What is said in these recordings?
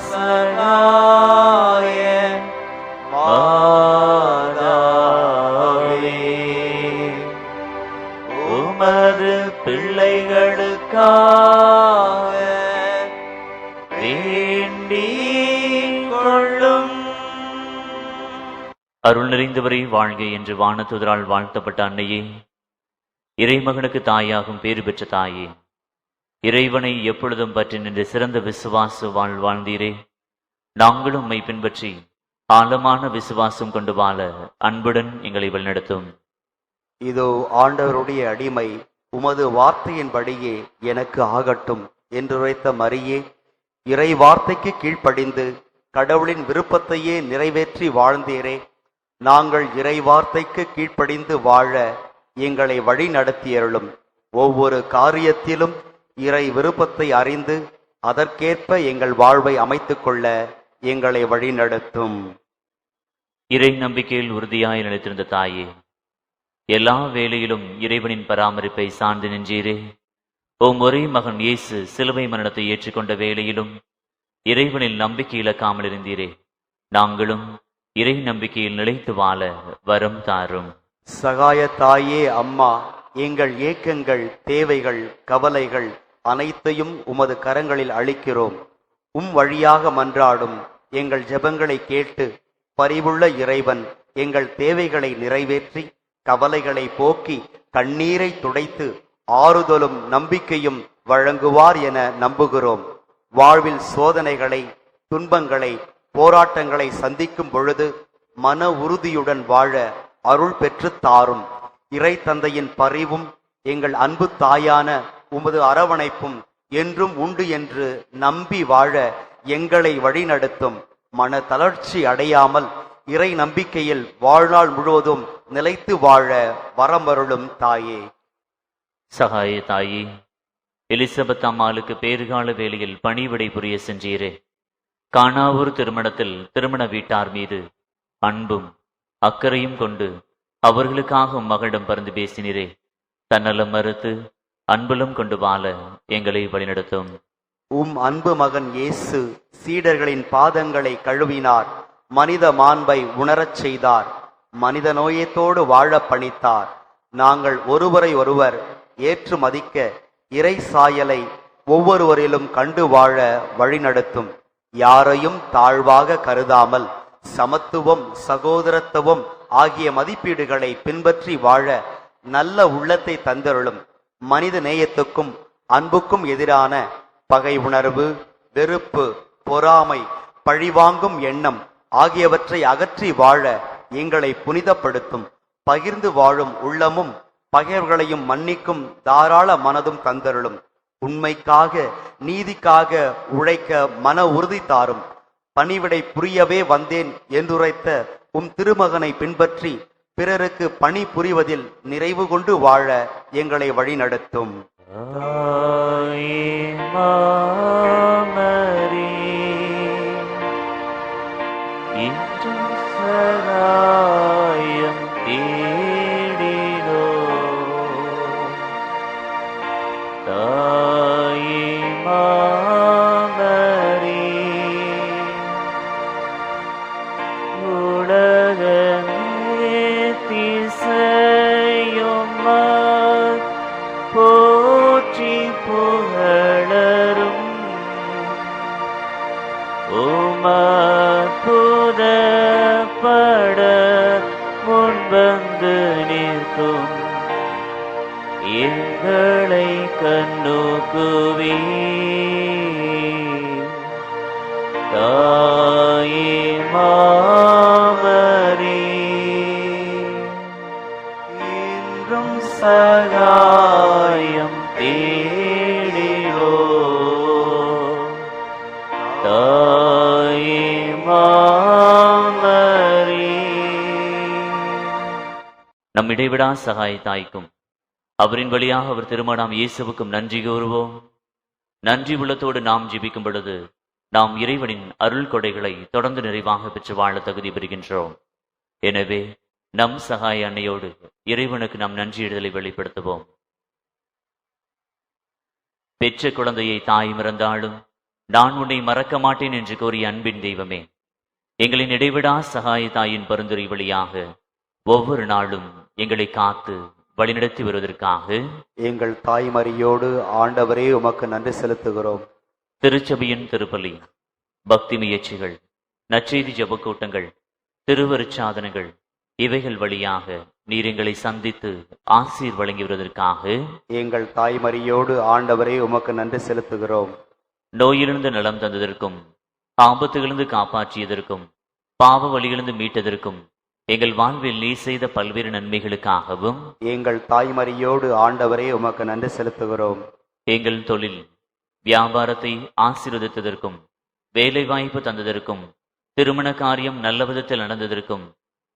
சகாய மாதாவே, உமது பிள்ளைகளுக்காக வேண்டிக் கொள்ளும். அருள் நிறைந்தவரை வாழ்க என்று வானதூதரால் வாழ்த்தப்பட்ட அன்னையே, இறைமகனுக்கு தாயாகும் பேறு பெற்ற தாயே, இறைவனை எப்பொழுதும் பற்றி நின்று சிறந்த விசுவாச வாழ்ந்தீரே. நாங்களும் உம்மை பின்பற்றி ஆழமான விசுவாசம் கொண்டு வாழ அன்புடன் எங்களை வழிநடத்தும். இதோ ஆண்டவருடைய அடிமை, உமது வார்த்தையின்படியே எனக்கு ஆகட்டும் என்றுரைத்த மரியே, இறை வார்த்தைக்கு கீழ்ப்படிந்து கடவுளின் விருப்பத்தையே நிறைவேற்றி வாழ்ந்தீரே. நாங்கள் இறை வார்த்தைக்கு கீழ்ப்படிந்து வாழ எங்களை வழி நடத்தியருளும். ஒவ்வொரு காரியத்திலும் இறை விருப்பத்தை அறிந்து அதற்கேற்ப எங்கள் வாழ்வை அமைத்துக் கொள்ள எங்களை வழி நடத்தும். இறை நம்பிக்கையில் உறுதியாய் நிலைத்திருந்த தாயே, எல்லா வேளையிலும் இறைவனின் பராமரிப்பை சார்ந்து நின்றீரே. ஒரே மகன் இயேசு சிலுவை மரணத்தை ஏற்றுக்கொண்ட வேளையிலும் இறைவனில் நம்பிக்கை இழக்காமல் இருந்தீரே. நாங்களும் இறை நம்பிக்கையில் நிலைத்து வாழ வரம் தாரும். சகாய தாயே அம்மா, எங்கள் ஏக்கங்கள், தேவைகள், கவலைகள் அனைத்தையும் உமது கரங்களில் அளிக்கிறோம். வழியாக மன்றாடும் எங்கள் ஜெபங்களை கேட்டு பரிவுள்ள இறைவன் எங்கள் தேவைகளை நிறைவேற்றி கவலைகளை போக்கி கண்ணீரை துடைத்து ஆறுதலும் நம்பிக்கையும் வழங்குவார் என நம்புகிறோம். வாழ்வில் சோதனைகளை, துன்பங்களை, போராட்டங்களை சந்திக்கும் பொழுது மன உறுதியுடன் வாழ அருள் பெற்று தாரும். இறை தந்தையின் பரிவும் எங்கள் அன்பு தாயான உமது அரவணைப்பும் என்றும் உண்டு என்று நம்பி வாழ எங்களை வழிநடத்தும். மன தளர்ச்சி அடையாமல் இறை நம்பிக்கையில் வாழ்நாள் முழுவதும் நிலைத்து வாழ வரமருளும் தாயே. சகாய தாயே, எலிசபெத் அம்மாளுக்கு பேறுகால வேளையில் பணிவிடை புரிய சென்றீரே. கானாவூர் திருமணத்தில் திருமண வீட்டார் மீது அன்பும் அக்கறையும் கொண்டு அவர்களுக்காக மகளிடம் பரிந்து பேசினீரே. தன்னலம் மறுத்து அன்புலம் கொண்டு வாழ எங்களை வழிநடத்தும். அன்பு மகன் இயேசு சீடர்களின் பாதங்களை கழுவினார். மனித மாண்பை உணரச் செய்தார். மனித நோயத்தோடு வாழ பணித்தார். நாங்கள் ஒருவரை ஒருவர் ஏற்று மதிக்க இறை சாயலை ஒவ்வொருவரிலும் கண்டு வாழ வழிநடத்தும். யாரையும் தாழ்வாக கருதாமல் சமத்துவம், சகோதரத்துவம் ஆகிய மதிப்பீடுகளை பின்பற்றி வாழ நல்ல உள்ளத்தை தந்தருளும். மனித நேயத்துக்கும் அன்புக்கும் எதிரான பகை உணர்வு, வெறுப்பு, பொறாமை, பழிவாங்கும் எண்ணம் ஆகியவற்றை அகற்றி வாழ எங்களை புனிதப்படுத்தும். பகிர்ந்து வாழும் உள்ளமும் பகைவர்களையும் மன்னிக்கும் தாராள மனதும் தந்தருளும். உண்மைக்காக, நீதிக்காக உழைக்க மன உறுதி தாரும். பணிவிடை புரியவே வந்தேன் என்றுரைத்த திருமகனை பின்பற்றி பிறருக்கு பணி புரிவதில் நிறைவு கொண்டு வாழ எங்களை வழிநடத்தும். முன்வந்து நிற்கும் எங்களை கண்ணோக்குவே. தாயே மாமரி என்றும் சகாயம் தேடிலோ. தாயே மாமரி நம் இடைவிடா சகாய தாய்க்கும் அவரின் வழியாக அவர் திருமணம் இயேசுவுக்கும் நன்றி கூறுவோம். நன்றி உள்ளத்தோடு நாம் ஜெபிக்கும் பொழுது நாம் இறைவனின் அருள் கொடைகளை தொடர்ந்து நிறைவாக பெற்று வாழ தகுதி பெறுகின்றோம். எனவே நம் சகாய அன்னையோடு இறைவனுக்கு நாம் நன்றியிடுதலை வெளிப்படுத்துவோம். பெற்ற குழந்தையை தாய் மறந்தாலும் நான் உன்னை மறக்க மாட்டேன் என்று கூறிய அன்பின் தெய்வமே, எங்களின் இடைவிடா சகாய தாயின் பரிந்துரை வழியாக ஒவ்வொரு நாளும் எங்களை காத்து வழிநடத்தி வருவதற்காக எங்கள் தாய்மறியோடு ஆண்டவரே உமக்கு நன்றி செலுத்துகிறோம். திருச்சபையின் திருப்பலி, பக்தி முயற்சிகள், நற்செய்தி ஜெபக்கூட்டங்கள், திருவருட்சாதனங்கள் இவைகள் வழியாக நீர் எங்களை சந்தித்து ஆசீர் வழங்கி வருவதற்காக எங்கள் தாய்மறியோடு ஆண்டவரே உமக்கு நன்றி செலுத்துகிறோம். நோயிலிருந்து நலம் தந்ததற்கும், ஆபத்துகளிலிருந்து காப்பாற்றியதற்கும், பாவ வழிகளிலிருந்து மீட்டதற்கும், எங்கள் வாழ்வில் நீ செய்த பல்வேறு நன்மைகளுக்காகவும் எங்கள் தாய்மறியோடு ஆண்டவரே உமக்கு நன்றி செலுத்துகிறோம். எங்கள் தொழில் வியாபாரத்தை ஆசீர்வதித்ததற்கும், வேலை வாய்ப்பு தந்ததற்கும், திருமண காரியம் நல்ல விதத்தில் நடந்ததற்கும்,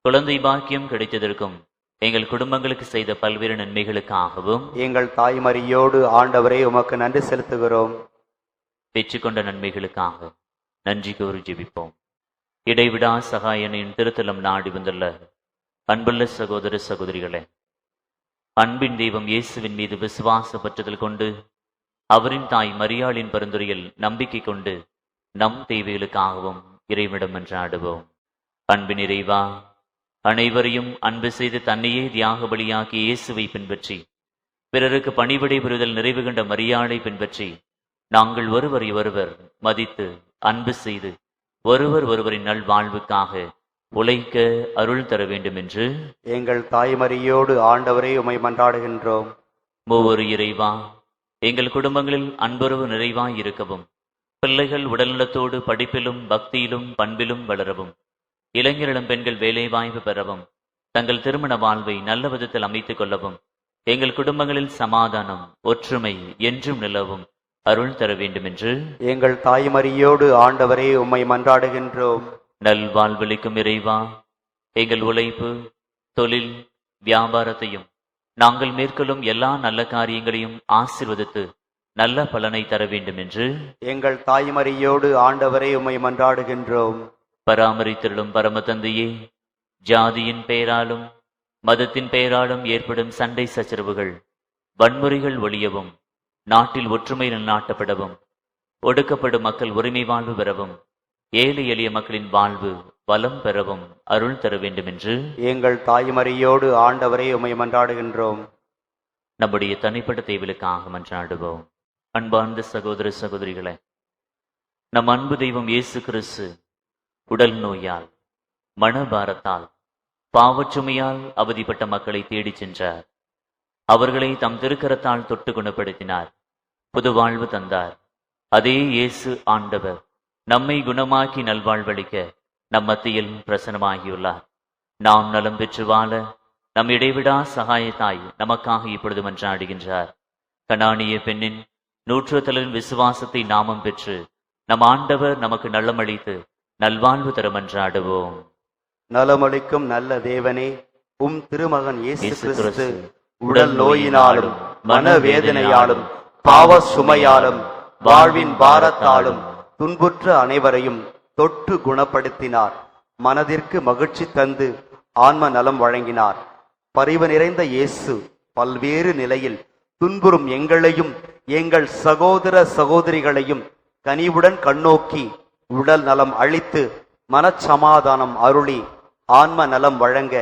குழந்தை பாக்கியம் கிடைத்ததற்கும், எங்கள் குடும்பங்களுக்கு செய்த பல்வேறு நன்மைகளுக்காகவும் எங்கள் தாய்மறியோடு ஆண்டவரே உமக்கு நன்றி செலுத்துகிறோம். பெற்றுக்கொண்ட நன்மைகளுக்காக நன்றி கூறி ஜெபிப்போம். இடைவிடா சகாயனின் திருத்தலம் நாடி வந்துள்ள அன்புள்ள சகோதர சகோதரிகளே, அன்பின் தெய்வம் இயேசுவின் மீது விசுவாச பற்றுதல் கொண்டு அவரின் தாய் மரியாளின் பரிந்துரையில் நம்பிக்கை கொண்டு நம் தேவைகளுக்காகவும் இறைவிடம் என்றாடுவோம். அன்பின் இறைவா, அனைவரையும் அன்பு செய்து தன்னையே தியாக பலியாக்கி இயேசுவை பின்பற்றி பிறருக்கு பணிவிடை புரிதல் நிறைவு கண்ட மரியாளை பின்பற்றி நாங்கள் ஒருவரை ஒருவர் மதித்து அன்பு செய்து ஒருவர் ஒருவரின் நல்வாழ்வுக்காக உழைக்க அருள் தர வேண்டும் என்று எங்கள் தாய்மறியோடு ஆண்டவரே உமை மன்றாடுகின்றோம். மூவொரு இறைவா, எங்கள் குடும்பங்களில் அன்புறவு நிறைவாய் இருக்கவும், பிள்ளைகள் உடல்நலத்தோடு படிப்பிலும் பக்தியிலும் பண்பிலும் வளரவும், இளைஞரிடம் பெண்கள் வேலைவாய்ப்பு பெறவும், தங்கள் திருமண வாழ்வை நல்ல விதத்தில் அமைத்துக் கொள்ளவும், எங்கள் குடும்பங்களில் சமாதானம் ஒற்றுமை என்றும் நிலவும் அருள் தர வேண்டும் என்று எங்கள் தாய்மறியோடு ஆண்டவரே உம்மை மன்றாடுகின்றோம். நல்வாழ்வளிக்கும் இறைவா, எங்கள் உழைப்பு, தொழில், வியாபாரத்தையும் நாங்கள் மேற்கொள்ளும் எல்லா நல்ல காரியங்களையும் ஆசீர்வதித்து நல்ல பலனை தர வேண்டும் என்று எங்கள் தாய்மறியோடு ஆண்டவரே உம்மை மன்றாடுகின்றோம். பராமரித்திருளும் பரம தந்தையே, ஜாதியின் பெயராலும் மதத்தின் பெயராலும் ஏற்படும் சண்டை சச்சரவுகள் வன்முறைகள் ஒழியவும், நாட்டில் ஒற்றுமை நிலைநாட்டப்படவும், ஒடுக்கப்படும் மக்கள் உரிமை வாழ்வு பெறவும், ஏழை எளிய மக்களின் வாழ்வு வளம் பெறவும் அருள் தர வேண்டும் என்று எங்கள் தாய்மறியோடு ஆண்டவரே உம்மை மன்றாடுகின்றோம். நம்முடைய தனிப்பட்ட தேவைகளுக்காக மன்றாடுவோம். அன்பார்ந்த சகோதர சகோதரிகளே, நம் அன்பு தெய்வம் இயேசு கிறிஸ்து உடல் நோயால், மனபாரத்தால், பாவச்சுமையால் அவதிப்பட்ட மக்களை தேடிச் சென்றார். அவர்களை தம் திருக்கரத்தால் தொட்டு குணப்படுத்தினார், புது வாழ்வு தந்தார். அதே இயேசு ஆண்டவர் நம்மை குணமாக்கி நல்வாழ்வளிக்க நம் மத்தியில் பிரசனமாகியுள்ளார். நாம் நலம் பெற்று வாழ நம் இடைவிடா சகாயத்தாய் நமக்காக இப்பொழுது மன்றாடுகின்றார். கனானிய பெண்ணின் நூற்றுத்தலின் விசுவாசத்தை நாமம் பெற்று நம் ஆண்டவர் நமக்கு நலமளித்து நல்வாழ்வு தர மன்றாடுவோம். நலமளிக்கும் நல்ல தேவனே, உம் திருமகன் இயேசு கிறிஸ்து உடல் நோயினாலும் மனவேதனையாலும் பாவ சுமையாலும் வாழ்வின் பாரத்தாலும் துன்புற்ற அனைவரையும் தொட்டு குணப்படுத்தினார். மனதிற்கு மகிழ்ச்சி தந்து ஆன்ம நலம் வழங்கினார். பரிவு நிறைந்த இயேசு பல்வேறு நிலையில் துன்புறும் எங்களையும் எங்கள் சகோதர சகோதரிகளையும் கனிவுடன் கண்ணோக்கி உடல் நலம் அளித்து மனச்சமாதானம் அருளி ஆன்ம நலம் வழங்க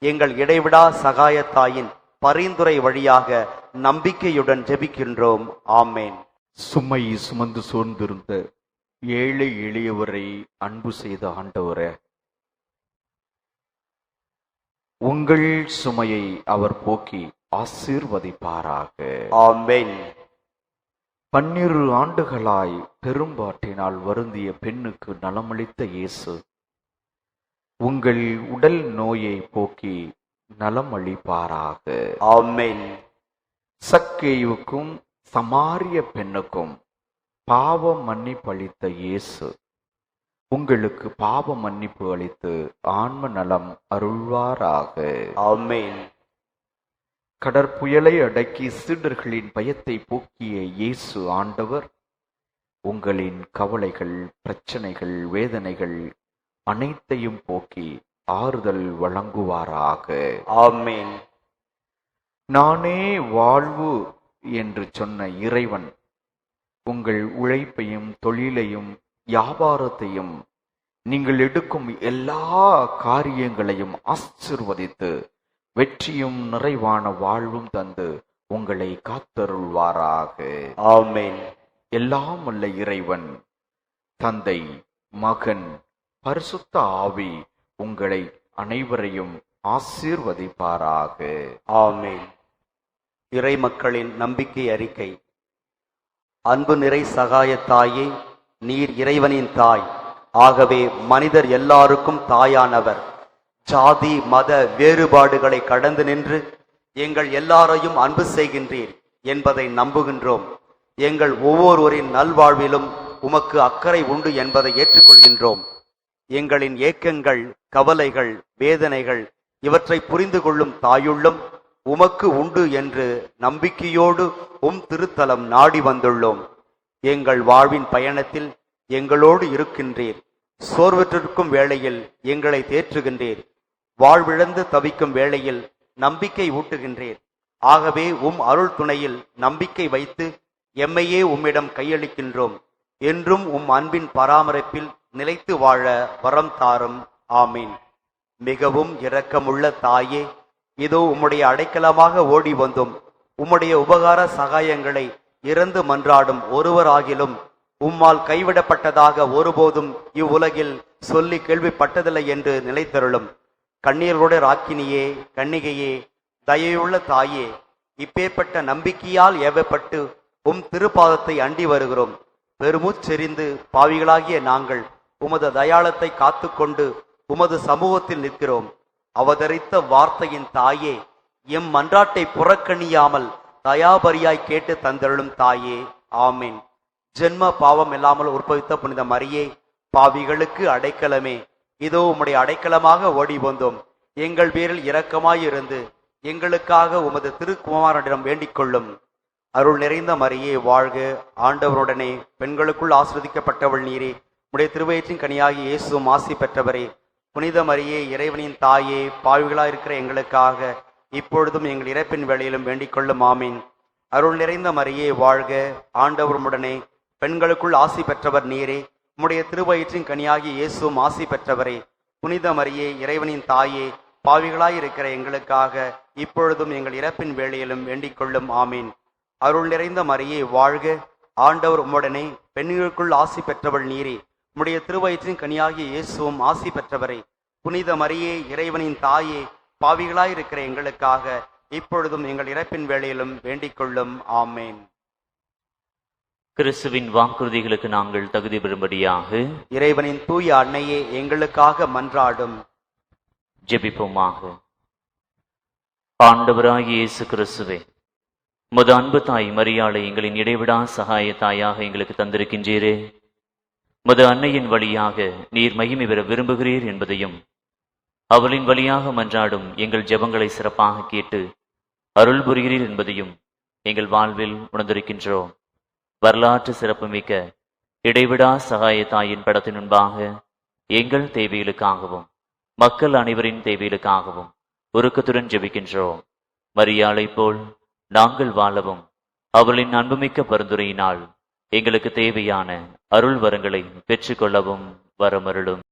எங்கள் இடைவிடா சகாயத்தாயின் பரிந்துரை வழியாக நம்பிக்கையுடன் ஜெபிக்கின்றோம். ஆமேன். சுமை சுமந்து சோர்ந்திருந்த ஏழை எளியவரை அன்பு செய்த ஆண்டவரே, உங்கள் சுமையை அவர் போக்கி ஆசீர்வதிப்பாராக. ஆமேன். 12 ஆண்டுகளாய் பெரும்பாட்டினால் வருந்திய பெண்ணுக்கு நலமளித்த இயேசு உங்கள் உடல் நோயை போக்கி நலம் அளிப்பாராக. ஆமேன். சக்கேயுவுக்கும் சமாரிய பெண்ணுக்கும் பாவ மன்னிப்பு அளித்த இயேசு உங்களுக்கு பாவ மன்னிப்பு அளித்து ஆன்ம நலம் அருள்வாராக. ஆமேன். கடற்புயலை அடக்கி சீடர்களின் பயத்தை போக்கிய இயேசு ஆண்டவர் உங்களின் கவலைகள், பிரச்சனைகள், வேதனைகள் அனைத்தையும் போக்கி ஆறுதல் வழங்குவாராக. ஆமேன். நானே வாழ்வு என்று சொன்ன இறைவன் உங்கள் உழைப்பையும் தொழிலையும் வியாபாரத்தையும் நீங்கள் எடுக்கும் எல்லா காரியங்களையும் ஆசீர்வதித்து வெற்றியும் நிறைவான வாழ்வும் தந்து உங்களை காத்தருள்வாராக. ஆமென். எல்லாம் வல்ல இறைவன் தந்தை, மகன், பரிசுத்த ஆவி உங்களை அனைவரையும் ஆசீர்வதிப்பாராக. ஆமென். இறை மக்களின் நம்பிக்கை அறிக்கை. அன்பு நிறை சகாய தாயே, நீர் இறைவனின் தாய். ஆகவே மனிதர் எல்லாருக்கும் தாயானவர். ஜாதி மத வேறுபாடுகளை கடந்து நின்று எங்கள் எல்லாரையும் அன்பு செய்கின்றீர் என்பதை நம்புகின்றோம். எங்கள் ஒவ்வொருவரின் நல்வாழ்விலும் உமக்கு அக்கறை உண்டு என்பதை ஏற்றுக்கொள்கின்றோம். எங்களின் ஏக்கங்கள், கவலைகள், வேதனைகள் இவற்றை புரிந்து கொள்ளும் தாயுள்ளம் உமக்கு உண்டு என்று நம்பிக்கையோடு திருத்தலம் நாடி வந்துள்ளோம். எங்கள் வாழ்வின் பயணத்தில் எங்களோடு இருக்கின்றீர். சோர்வற்றிருக்கும் வேளையில் எங்களை தேற்றுகின்றீர். வாழ்விழந்து தவிக்கும் வேளையில் நம்பிக்கை ஊட்டுகின்றீர். ஆகவே அருள் துணையில் நம்பிக்கை வைத்து எம்மையே உம்மிடம் கையளிக்கின்றோம். என்றும் அன்பின் பராமரிப்பில் நிலைத்து வாழ வரம் தாரும். ஆமீன். மிகவும் இரக்கமுள்ள தாயே, இதோ உம்முடைய அடைக்கலமாக ஓடி வந்தோம். உம்முடைய உபகார சகாயங்களை இறந்து மன்றாடும் ஒருவராகிலும் உம்மால் கைவிடப்பட்டதாக ஒருபோதும் இவ்வுலகில் சொல்லி கேள்விப்பட்டதில்லை என்று நிலைத்தருளும். கண்ணீரோட ராக்கினியே, கன்னிகையே, தயையுள்ள தாயே, இப்பேற்பட்ட நம்பிக்கையால் ஏவப்பட்டு திருப்பாதத்தை அண்டி வருகிறோம். பெருமூச்செறிந்து பாவிகளாகிய நாங்கள் உமது தயாளத்தை காத்துக்கொண்டு உமது சமூகத்தில் நிற்கிறோம். அவதரித்த வார்த்தையின் தாயே, எம் மன்றாட்டை புறக்கணியாமல் தயாபரியாய் கேட்டு தந்தருளும் தாயே. ஆமீன். ஜென்ம பாவம் இல்லாமல் உற்பவித்த புனித மரியே, பாவிகளுக்கு அடைக்கலமே, இதோ உம்முடைய அடைக்கலமாக ஓடி வந்தோம். எங்கள் பேரில் இரக்கமாயிருந்து எங்களுக்காக உமது திருக்குமாரனிடம் வேண்டிக் கொள்ளும். அருள் நிறைந்த மரியே வாழ்க, ஆண்டவருடனே பெண்களுக்குள் ஆசிர்வதிக்கப்பட்டவள் நீரே. உடைய திருவயிற்றின் கனியாகி இயேசுவும் ஆசி பெற்றவரே. புனித மரியே, இறைவனின் தாயே, பாவிகளாயிருக்கிற எங்களுக்காக இப்பொழுதும் எங்கள் இறப்பின் வேளையிலும் வேண்டிக் கொள்ளும். ஆமீன். அருள் நிறைந்த மரியே வாழ்க, ஆண்டவருடனே பெண்களுக்குள் ஆசி பெற்றவர் நீரே. உம்முடைய திருவயிற்றின் கனியாகி இயேசுவும் ஆசி பெற்றவரே. புனித மரியே, இறைவனின் தாயே, பாவிகளாயிருக்கிற எங்களுக்காக இப்பொழுதும் எங்கள் இறப்பின் வேளையிலும் வேண்டிக் கொள்ளும். ஆமீன். அருள் நிறைந்த மரியே வாழ்க, ஆண்டவர் உம்முடனே பெண்களுக்குள் ஆசி பெற்றவள் நீரே. உம்முடைய திருவயிற்றின் கனியாகிய இயேசுவும் ஆசி பெற்றவரே. புனித மரியே, இறைவனின் தாயே, பாவிகளாயிருக்கிற எங்களுக்காக இப்பொழுதும் எங்கள் இறப்பின் வேளையிலும் வேண்டிக் கொள்ளும். ஆமேன். கிறிஸ்துவின் வாக்குறுதிகளுக்கு நாங்கள் தகுதி பெறும்படியாக இறைவனின் தூய அன்னையே எங்களுக்காக மன்றாடும். ஜெபிப்போமாக. ஆண்டவராகிய இயேசு கிறிஸ்துவே, உமது அன்பு தாய் மரியாளை எங்களின் இடைவிடா சகாய தாயாக எங்களுக்கு தந்திருக்கின்றீரே. உமது அன்னையின் வழியாக நீர் மகிமை பெற விரும்புகிறீர் என்பதையும், அவளின் வழியாக மன்றாடும் எங்கள் ஜெபங்களை சிறப்பாக கேட்டு அருள் புரிகிறீர் என்பதையும் எங்கள் வாழ்வில் உணர்ந்திருக்கின்றோம். வரலாற்று சிறப்புமிக்க இடைவிடா சகாய தாயின் படத்தின் முன்பாக எங்கள் தேவைகளுக்காகவும் மக்கள் அனைவரின் தேவைகளுக்காகவும் உருக்கத்துடன் ஜெபிக்கின்றோம். மரியாளை போல் நாங்கள் வாழவும் அவளின் அன்புமிக்க பரிந்துரையினால் எங்களுக்கு தேவையான அருள் வரங்களை பெற்றுக்கொள்ளவும் வரமருளும்.